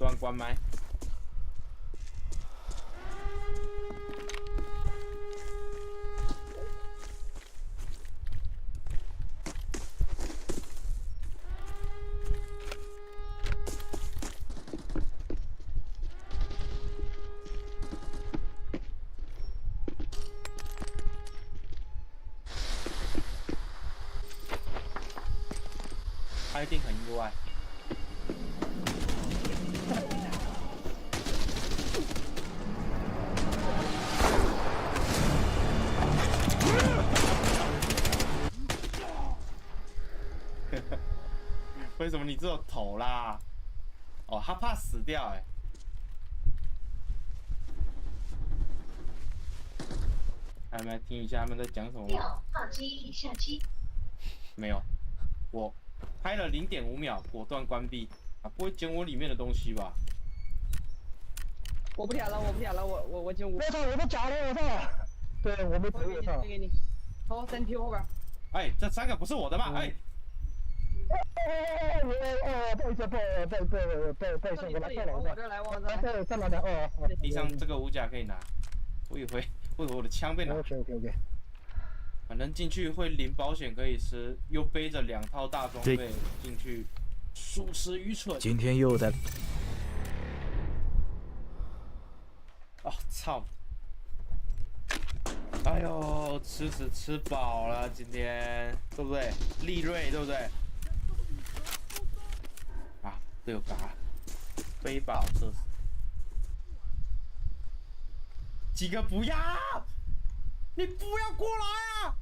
断关麦。他一定很意外。为什么你只有头啦？哦，他怕死掉哎、来，我们来听一下他们在讲什么吗？话机已下机。没有，我拍了0.5秒，果断关闭。啊，不会捡我里面的东西吧？我不舔了，我不舔了，我进屋。我操！我都假的，我操！对，我没我给你，我操！给你。好，3梯后边。哎，这3个不是我的吗？哎。背上过来，过来，往我这儿来，往我这儿来。对，上来的哦。地上这个武甲可以拿，我以为我的枪被拿。OK。反正进去会领保险可以吃，又背着2套大装备进去，属实愚蠢。今天又在。哦操！哎呦，吃饱了，今天对不对？利锐对不对？啊，队友嘎，背包射死。几个不要！你不要过来啊！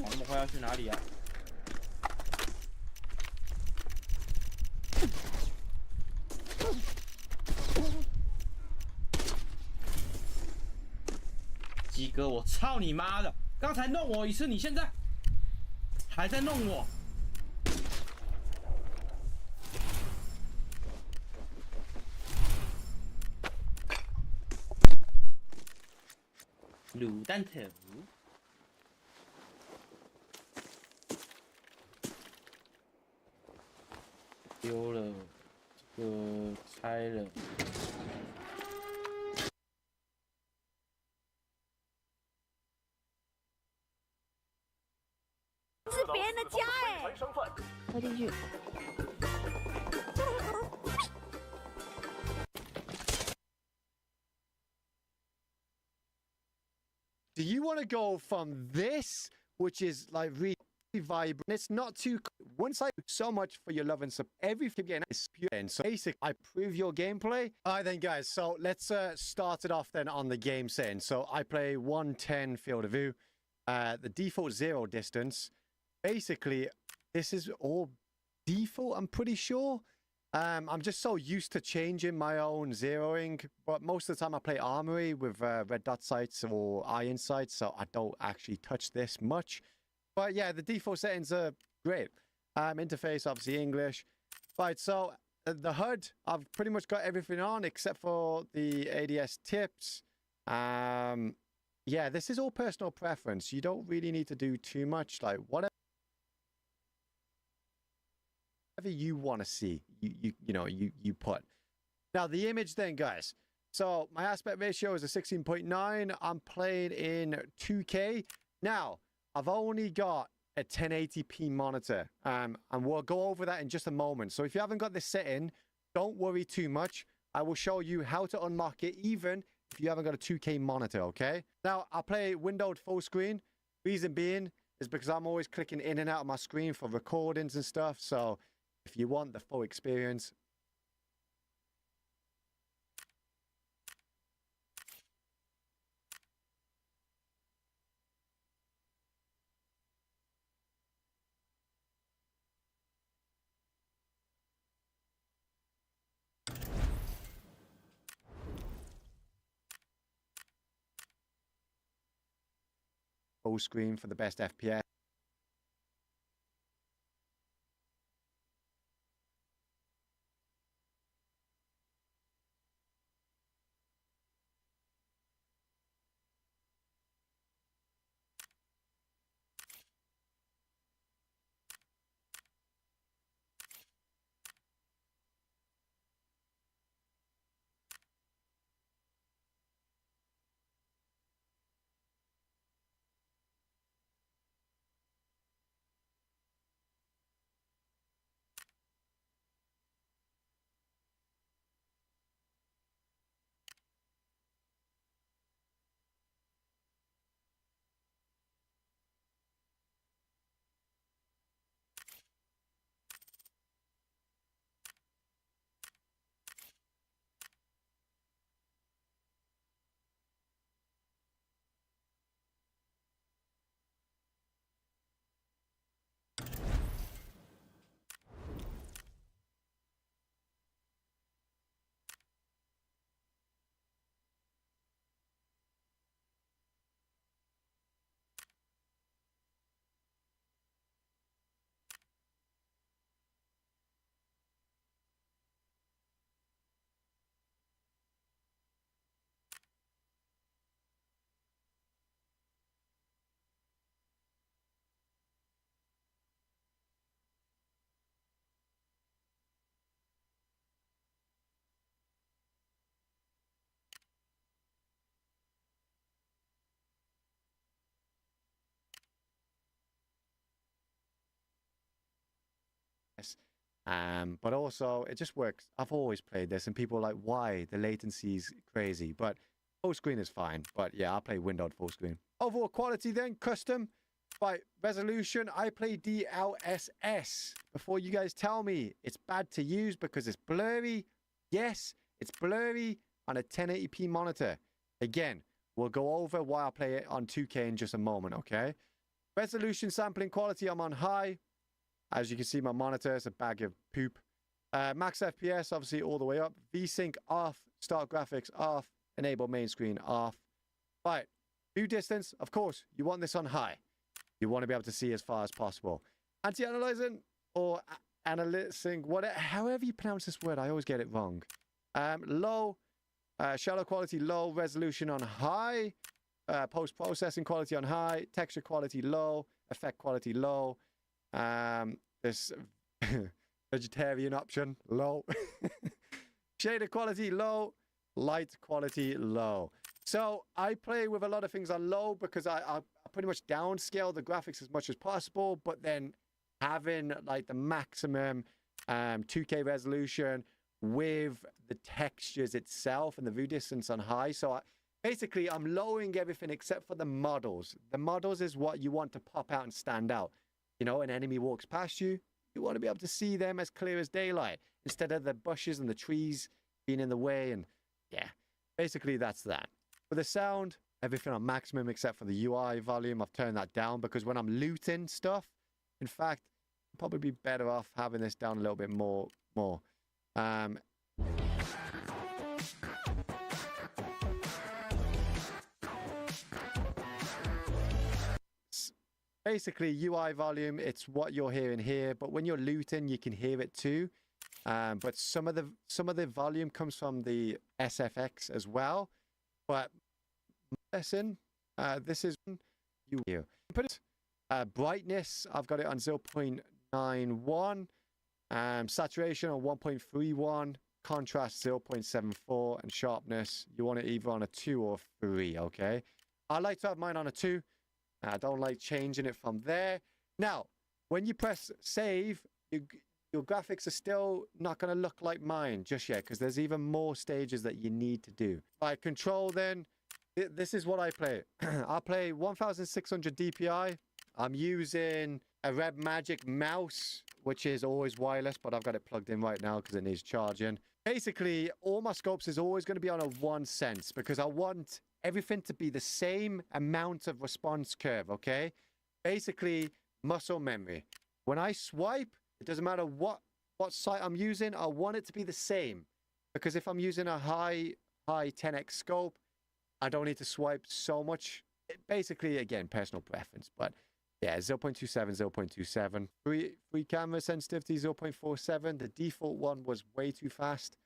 我们快要去哪里啊？鸡哥，我操你妈的！刚才弄我一次，你现在还在弄我。卤蛋头。丢了，这个拆了。是别人的家哎！拖进去。Do you want to go from this, which is like really vibrant? It's not too. Once I so much for your love and support, everything getting is pure. And so basically, I prove your gameplay. All right, then, guys. So let's start it off then on the game setting. So I play 110 field of view. The default 0 distance. Basically, this is all default. I'm pretty sure. I'm just so used to changing my own zeroing, but most of the time I play armory with red dot sights or iron sights, so I don't actually touch this much. But yeah, the default settings are great. Interface, obviously English. Right, so the HUD, I've pretty much got everything on except for the ADS tips. Yeah, this is all personal preference. You don't really need to do too much, like whatever you want to see, you put. Now the image then, guys. So my aspect ratio is a 16.9. I'm playing in 2K. Now I've only got a 1080p monitor, and we'll go over that in just a moment. So if you haven't got this set in, don't worry too much. I will show you how to unlock it even if you haven't got a 2K monitor, okay? Now I play windowed full screen. Reason being is because I'm always clicking in and out of my screen for recordings and stuff. So if you want the full experience, full screen for the best FPS. But also, it just works. I've always played this, and people are like, why? The latency's crazy. But full screen is fine. But yeah, I'll play windowed full screen. Overall quality then, custom. Right, resolution, I play DLSS. Before you guys tell me it's bad to use because it's blurry. Yes, it's blurry on a 1080p monitor. Again, we'll go over why I play it on 2K in just a moment, okay? Resolution, sampling quality, I'm on high. As you can see, my monitor is a bag of poop. Max FPS, obviously, all the way up. VSync off. Start graphics off. Enable main screen off. Right. View distance, of course, you want this on high. You want to be able to see as far as possible. Anti-analyzing or analyzing, whatever, however you pronounce this word, I always get it wrong. Low. Shadow quality low. Resolution on high. Post-processing quality on high. Texture quality low. Effect quality low. This vegetarian option low. Shader quality low. Light quality low. So I play with a lot of things on low because I pretty much downscale the graphics as much as possible, but then having like the maximum 2K resolution with the textures itself and the view distance on high. So basically I'm lowering everything except for the models. The models is what you want to pop out and stand out. You know, an enemy walks past you, you want to be able to see them as clear as daylight instead of the bushes and the trees being in the way. And yeah, basically that's that. For the sound, everything on maximum except for the UI volume. I've turned that down because when I'm looting stuff, in fact, I'd probably be better off having this down a little bit more. Basically, UI volume, it's what you're hearing here, but when you're looting, you can hear it too. But some of the volume comes from the SFX as well. But listen, this is you here. Put it brightness. I've got it on 0.91. Saturation on 1.31. Contrast 0.74, and sharpness you want it either on a 2 or 3. Okay, I like to have mine on a 2. I don't like changing it from there. Now, when you press save, your graphics are still not going to look like mine just yet because there's even more stages that you need to do. By control, then, this is what I play. I play 1600 DPI. I'm using a Red Magic mouse, which is always wireless, but I've got it plugged in right now because it needs charging. Basically, all my scopes is always going to be on a 1 sense because I want everything to be the same amount of response curve, okay? Basically, muscle memory. When I swipe, it doesn't matter what sight I'm using, I want it to be the same. Because if I'm using a high 10x scope, I don't need to swipe so much. Basically, again, personal preference. But yeah, 0.27, 0.27. Free camera sensitivity, 0.47. The default one was way too fast.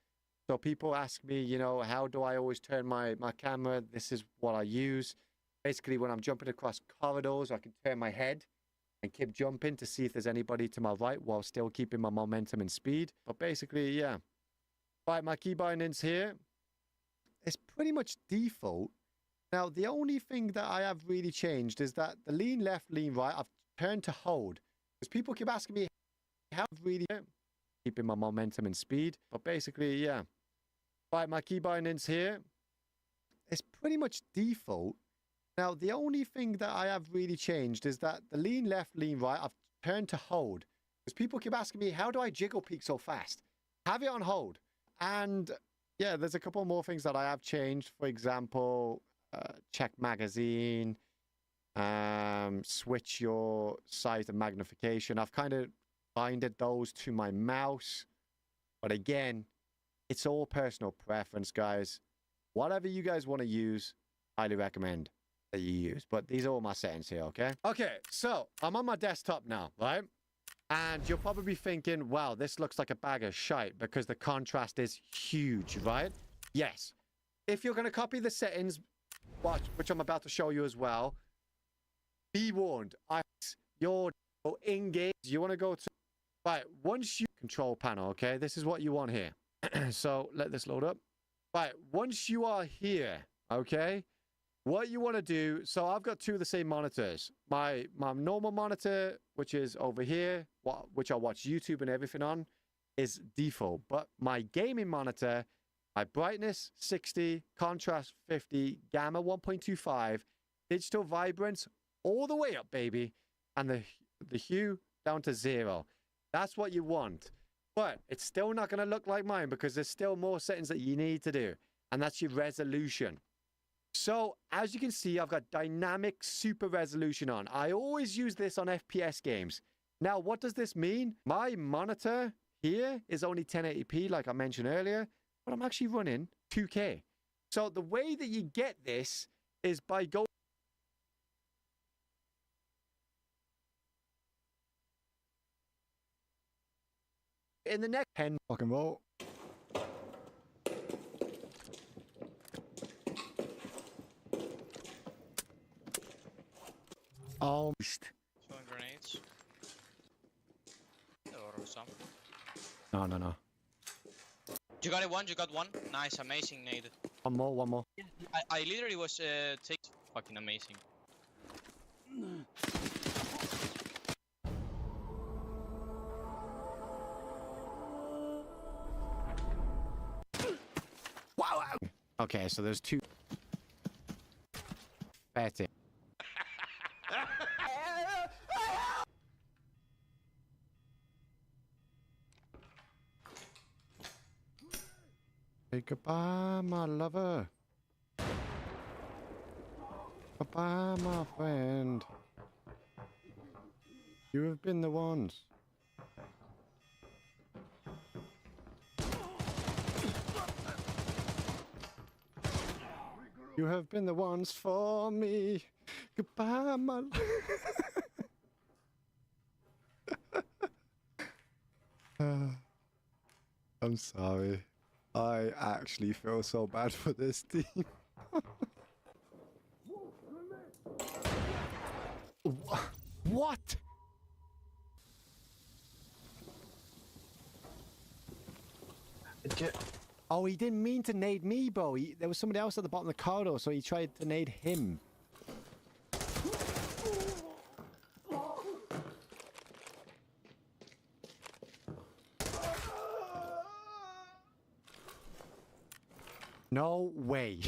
So people ask me, you know, how do I always turn my camera? This is what I use. Basically, when I'm jumping across corridors, I can turn my head and keep jumping to see if there's anybody to my right while still keeping my momentum and speed. But basically, yeah. Right, my key bindings here. It's pretty much default. Now, the only thing that I have really changed is that the lean left, lean right, I've turned to hold. Because people keep asking me how really keeping my momentum and speed. But basically, yeah. Right, my key bindings here. It's pretty much default. Now, the only thing that I have really changed is that the lean left, lean right, I've turned to hold. Because people keep asking me, how do I jiggle peak so fast? Have it on hold. And yeah, there's a couple more things that I have changed. For example, check magazine, switch your size and magnification. I've kind of binded those to my mouse. But again, it's all personal preference, guys. Whatever you guys want to use, highly recommend that you use. But these are all my settings here, okay? Okay, so I'm on my desktop now, right? And you're probably thinking, wow, this looks like a bag of shite because the contrast is huge, right? Yes. If you're going to copy the settings, which I'm about to show you as well, be warned. Your in-game, you want to go to... Right, once you... Control panel, okay? This is what you want here. So, let this load up. Right, once you are here, okay? what you want to do, so I've got two of the same monitors. My normal monitor, which is over here, which I watch YouTube and everything on, is default. But my gaming monitor, my brightness 60, contrast 50, gamma 1.25, digital vibrance all the way up, baby, and the hue down to 0. That's what you want. But it's still not going to look like mine because there's still more settings that you need to do. And that's your resolution. So, as you can see, I've got dynamic super resolution on. I always use this on FPS games. Now, what does this mean? My monitor here is only 1080p, like I mentioned earlier, but I'm actually running 2K. So, the way that you get this is by going in the next 10 fucking roll. Almost. Throwing grenades. Or some. No. You got it one, you got one. Nice, amazing nade. One more. I literally was taking fucking amazing. Wow. Okay, so there's two. Betty. Say goodbye, my lover. Goodbye, my friend. You have been the ones. You have been the ones for me. Goodbye, my. I'm sorry. I actually feel so bad for this team. What? Oh, he didn't mean to nade me, bro. There was somebody else at the bottom of the corridor, so he tried to nade him. No way.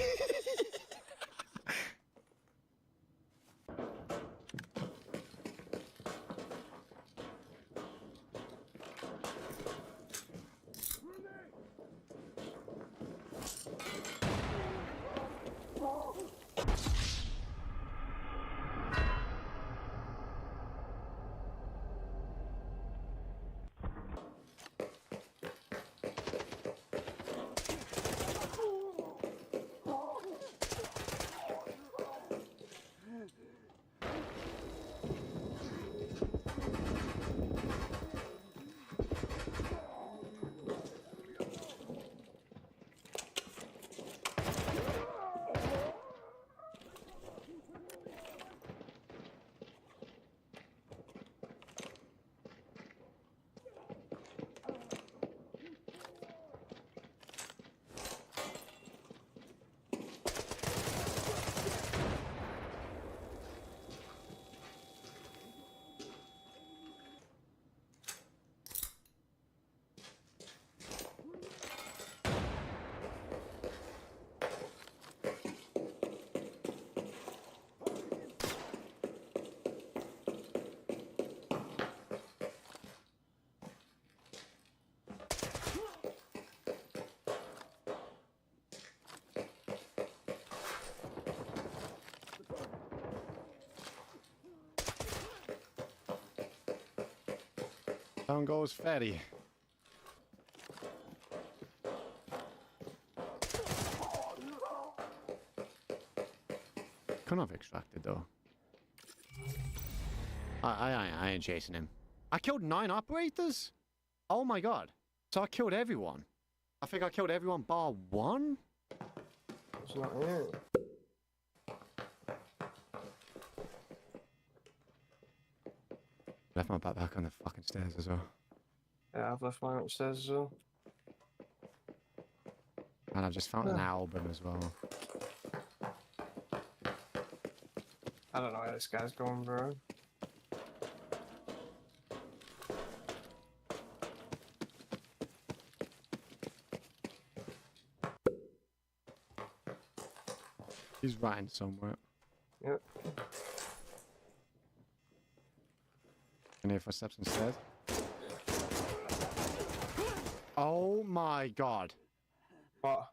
Down goes Fatty. Couldn't have extracted though. I ain't chasing him. I killed 9 operators? Oh my god. So I killed everyone. I think I killed everyone bar 1? It's not here. Left my backpack on the fucking stairs as well. Yeah, I've left mine upstairs as well. And I've just found an album as well. I don't know where this guy's going, bro. He's riding somewhere. Yep. And if footsteps instead. Oh my god. What?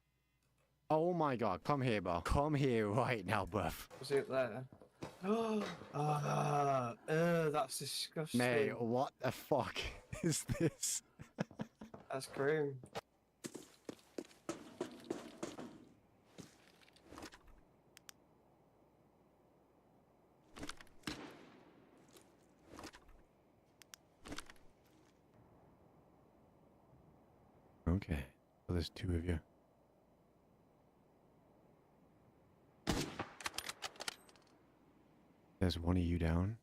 Oh my god. Come here, bro. Come here right now, buff. Was it there? Oh, that's disgusting. Mate, what the fuck is this? That's cream. Okay. So there's two of you. There's one of you down.